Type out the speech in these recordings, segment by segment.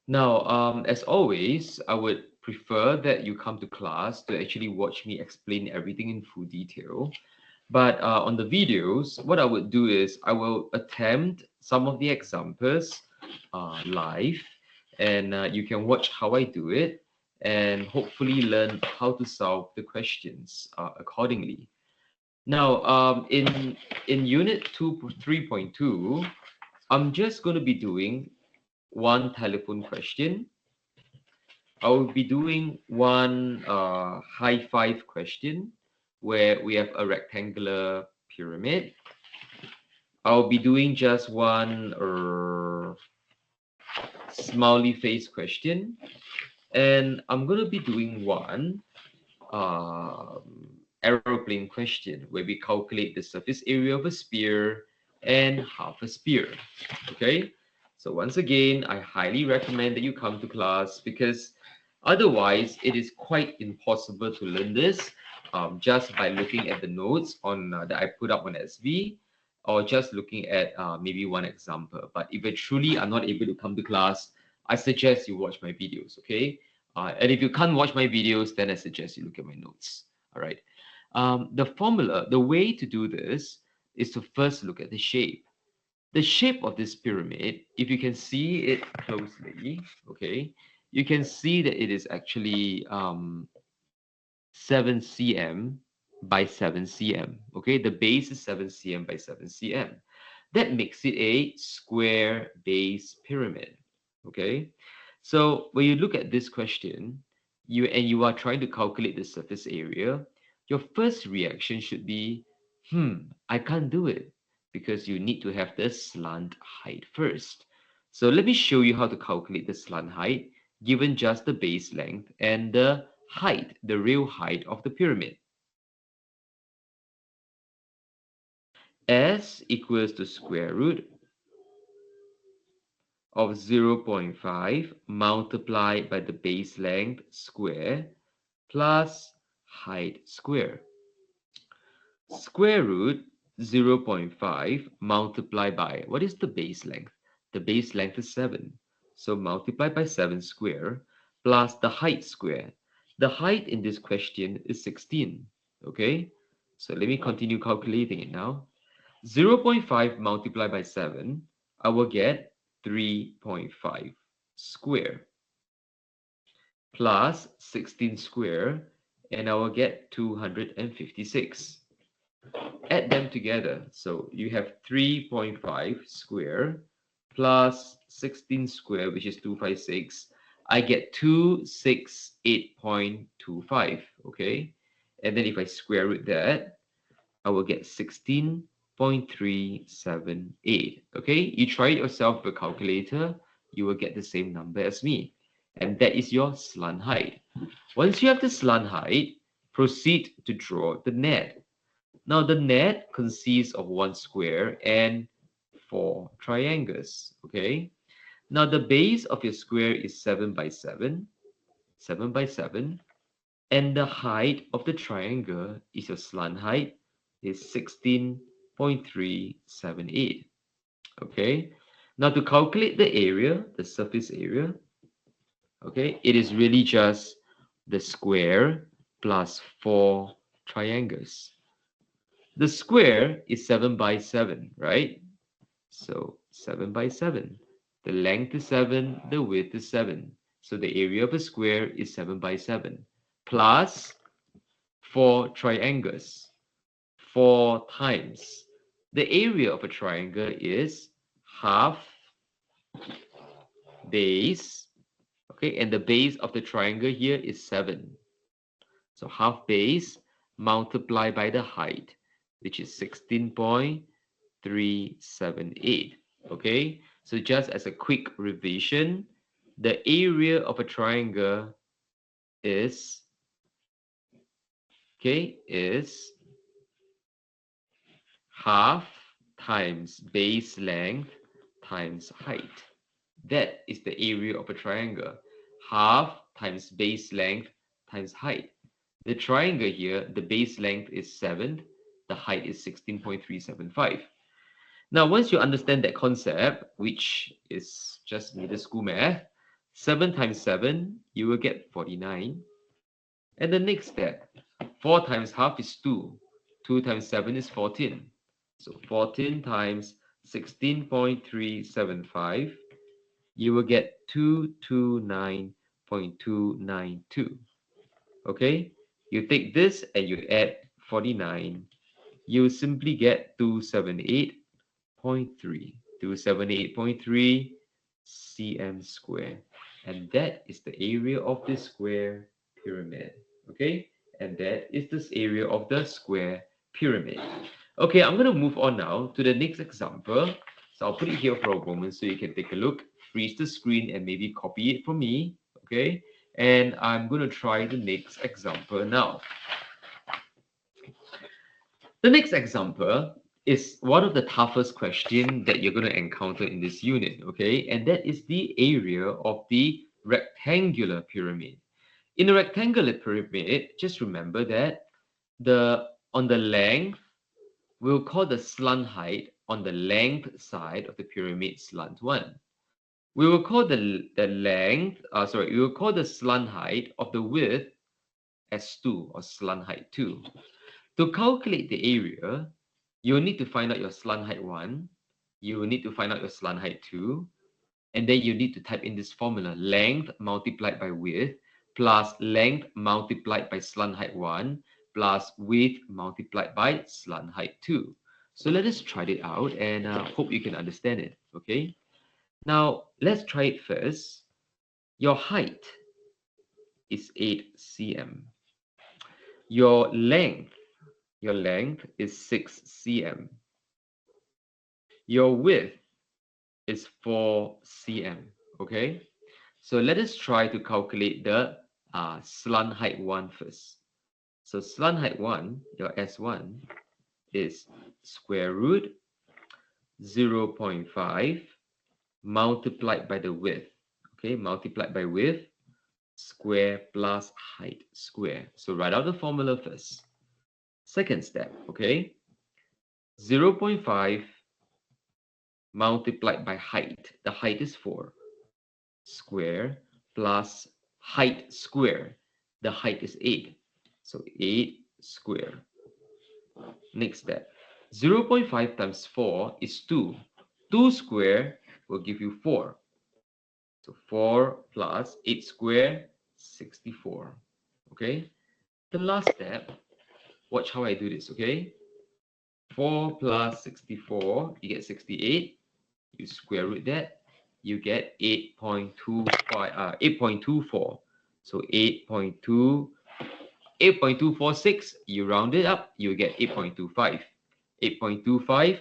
Now, as always, I would prefer that you come to class to actually watch me explain everything in full detail. But on the videos, what I would do is I will attempt some of the examples live, and you can watch how I do it and hopefully learn how to solve the questions accordingly. Now, in Unit 3.2, I'm just going to be doing one telephone question. I will be doing one high five question where we have a rectangular pyramid. I'll be doing just one smiley face question, and I'm gonna be doing one aeroplane question where we calculate the surface area of a sphere and half a sphere. Okay, so once again, I highly recommend that you come to class because otherwise it is quite impossible to learn this just by looking at the notes on that I put up on SV or just looking at maybe one example. But if you truly are not able to come to class, I suggest you watch my videos, okay? And if you can't watch my videos, then I suggest you look at my notes. All right. The formula, the way to do this is to first look at the shape. The shape of this pyramid, if you can see it closely, okay, you can see that it is actually 7 cm by 7 cm. Okay, the base is 7 cm by 7 cm. That makes it a square base pyramid. Okay, so when you look at this question, you are trying to calculate the surface area, your first reaction should be, I can't do it because you need to have the slant height first. So let me show you how to calculate the slant height given just the base length and the height, the real height of the pyramid. S equals to square root of 0.5 multiplied by the base length square plus height square. Square root 0.5 multiplied by, what is the base length? The base length is 7. So multiply by 7 square plus the height square. The height in this question is 16. Okay? So let me continue calculating it now. 0.5 multiplied by 7, I will get 3.5 square plus 16 square, and I will get 256. Add them together. So you have 3.5 square plus 16 square, which is 256. I get 268.25. Okay. And then if I square root that, I will get 16.378. Okay. You try it yourself with a calculator, you will get the same number as me. And that is your slant height. Once you have the slant height, proceed to draw the net. Now the net consists of one square and four triangles. Okay. Now the base of your square is 7 by 7, 7 by 7, and the height of the triangle is your slant height is 16.378. Okay. Now to calculate the area, the surface area, okay, it is really just the square plus four triangles. The square is 7 by 7, right? So 7 by 7. The length is 7, the width is 7. So the area of a square is 7 by 7 plus 4 triangles. 4 times. The area of a triangle is half base. Okay, and the base of the triangle here is 7. So half base multiplied by the height, which is 16.378. Okay, so just as a quick revision, the area of a triangle is, okay, is half times base length times height. That is the area of a triangle. Half times base length times height. The triangle here, the base length is 7, the height is 16.375. Now, once you understand that concept, which is just middle school math, 7 times 7, you will get 49. And the next step, 4 times half is 2. 2 times 7 is 14. So 14 times 16.375, you will get 229.292. Okay? You take this and you add 49, you simply get 278.3. 278.3 cm square. And that is the area of the square pyramid. Okay? And that is this area of the square pyramid. Okay, I'm going to move on now to the next example. So I'll put it here for a moment so you can take a look, freeze the screen, and maybe copy it for me. Okay? And I'm going to try the next example now. The next example is one of the toughest question that you're going to encounter in this unit, okay? And that is the area of the rectangular pyramid. In a rectangular pyramid, just remember that on the length, we'll call the slant height on the length side of the pyramid slant 1. We will call we will call the slant height of the width as 2 or slant height 2. To calculate the area, you will need to find out your slant height 1, you will need to find out your slant height 2, and then you need to type in this formula, length multiplied by width plus length multiplied by slant height 1 plus width multiplied by slant height 2. So let us try it out and hope you can understand it, okay? Now, let's try it first. Your height is 8 cm. Your length is 6 cm. Your width is 4 cm. Okay, so let us try to calculate the slant height 1 first. So slant height 1, your S1, is square root 0.5 multiplied by the width. Okay, multiplied by width square plus height square. So write out the formula first. Second step, okay, 0.5 multiplied by height. The height is 4 square plus height square. The height is 8. So 8 square. Next step. 0.5 times 4 is 2. 2 square will give you 4. So 4 plus 8 square, 64. Okay. The last step, watch how I do this, okay? 4 plus 64, you get 68. You square root that, you get 8.24. So 8.246, you round it up, you get 8.25. 8.25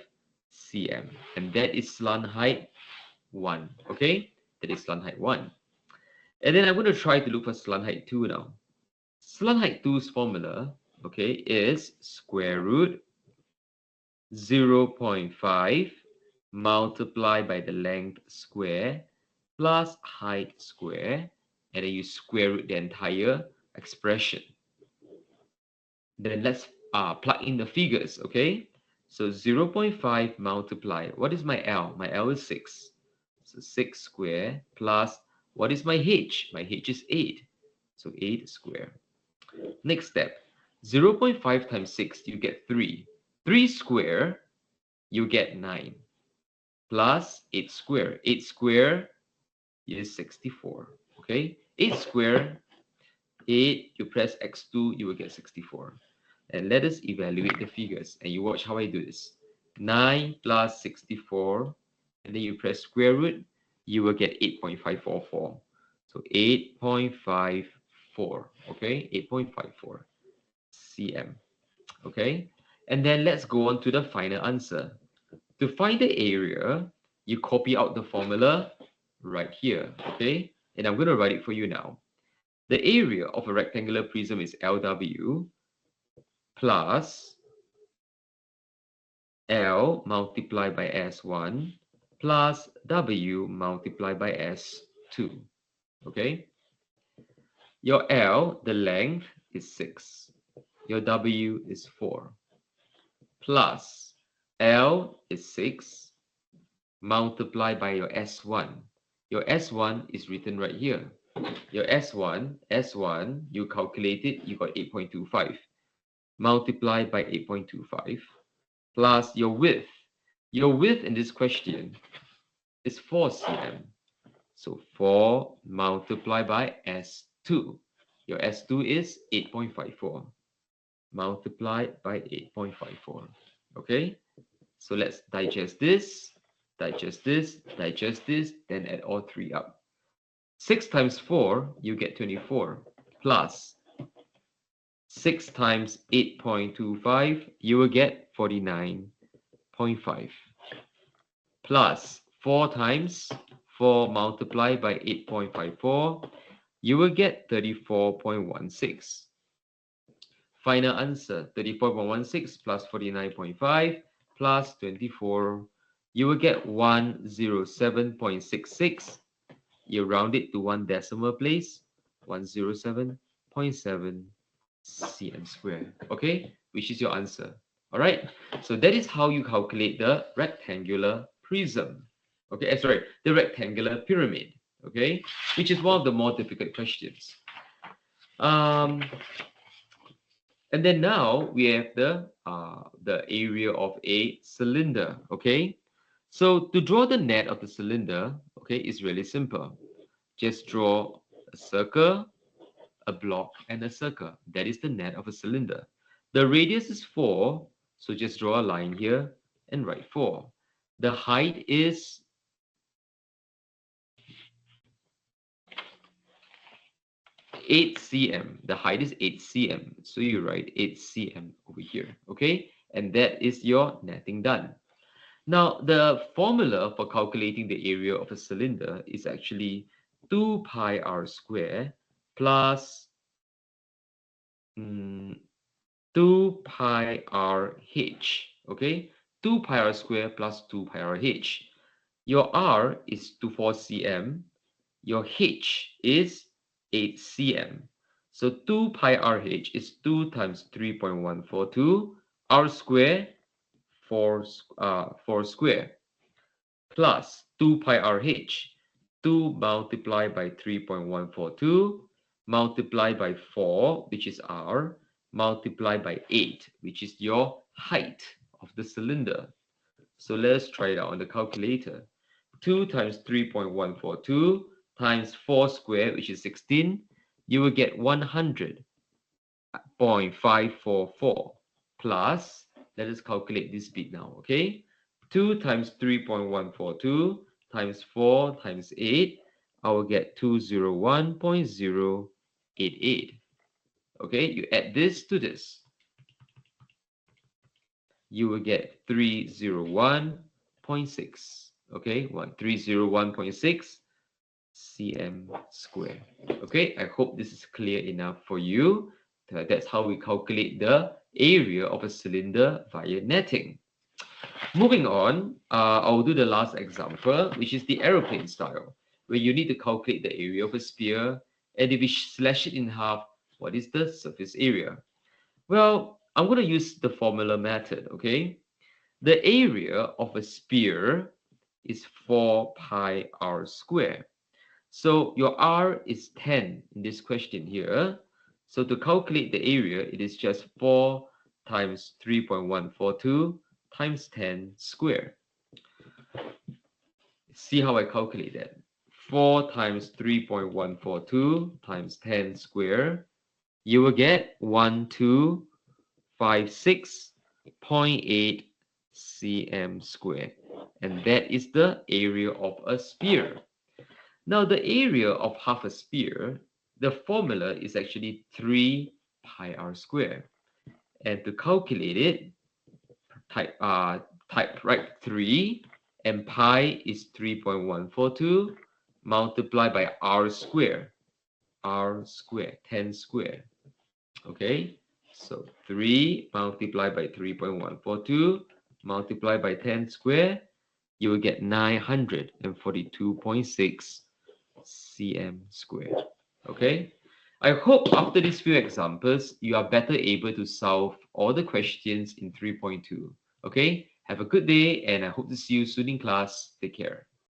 cm. And that is slant height 1. Okay? That is slant height 1. And then I'm going to try to look for slant height 2 now. Slant height 2's formula, okay, is square root 0.5 multiplied by the length square plus height square, and then you square root the entire expression. Then let's plug in the figures, okay? So 0.5 multiply, what is my L? My L is 6. So 6 square plus, what is my H? My H is 8. So 8 square. Next step, 0.5 times 6, you get 3. 3 square, you get 9. Plus 8 square. 8 square is 64. Okay? 8 square, 8, you press x2, you will get 64. And let us evaluate the figures. And you watch how I do this. 9 plus 64, and then you press square root, you will get 8.544. So 8.54. Okay? 8.54 cm. Okay? And then let's go on to the final answer. To find the area, you copy out the formula right here, okay? And I'm going to write it for you now. The area of a rectangular prism is LW plus L multiplied by S1 plus W multiplied by S2, okay? Your L, the length, is 6. Your W is 4. Plus L is 6 multiplied by your S1. Your S1 is written right here. Your S1, you calculate it, you got 8.25. Multiply by 8.25 plus your width. Your width in this question is 4 cm. So 4 multiplied by S2. Your S2 is 8.54 multiplied by 8.54. Okay, so let's digest this, then add all three up. 6 times 4, you get 24, plus 6 times 8.25, you will get 49.5, plus 4 times 4 multiplied by 8.54, you will get 34.16. Final answer, 34.16 plus 49.5 plus 24, you will get 107.66. You round it to one decimal place, 107.7 cm square. Okay, which is your answer. All right, so that is how you calculate the rectangular prism. Okay, sorry, the rectangular pyramid. Okay, which is one of the more difficult questions. And then now we have the area of a cylinder. Okay, so to draw the net of the cylinder, okay, is really simple. Just draw a circle, a block, and a circle. That is the net of a cylinder. The radius is 4, so just draw a line here and write 4. The height is 8 cm. The height is 8 cm. So you write 8 cm over here. Okay, and that is your netting done. Now, the formula for calculating the area of a cylinder is actually 2 pi r square plus 2 pi r h. Okay, 2 pi r square plus 2 pi r h. Your r is 24 cm. Your h is 8 cm. So 2 pi rh is 2 times 3.142 r square 4 square plus 2 pi rh, 2 multiplied by 3.142 multiplied by 4, which is r, multiplied by 8, which is your height of the cylinder. So let's try it out on the calculator. 2 times 3.142 times 4 squared, which is 16, you will get 100.544 plus, let us calculate this bit now, okay? 2 times 3.142 times 4 times 8, I will get 201.088. Okay, you add this to this, you will get 301.6. Okay, 301.6 cm square. Okay, I hope this is clear enough for you. That's how we calculate the area of a cylinder via netting. Moving on, I'll do the last example, which is the aeroplane style, where you need to calculate the area of a sphere, and if we slash it in half, what is the surface area? Well, I'm going to use the formula method, okay? The area of a sphere is 4 pi r square. So your r is 10 in this question here. So to calculate the area, it is just 4 times 3.142 times 10 square. See how I calculate that. 4 times 3.142 times 10 square. You will get 1256.8 cm square. And that is the area of a sphere. Now, the area of half a sphere, the formula is actually 3 pi r square. And to calculate it, type right 3, and pi is 3.142 multiplied by r square, 10 square. Okay, so 3 multiplied by 3.142 multiplied by 10 square, you will get 942.6 cm square. Okay, I hope after these few examples, you are better able to solve all the questions in 3.2. Okay, have a good day, and I hope to see you soon in class. Take care.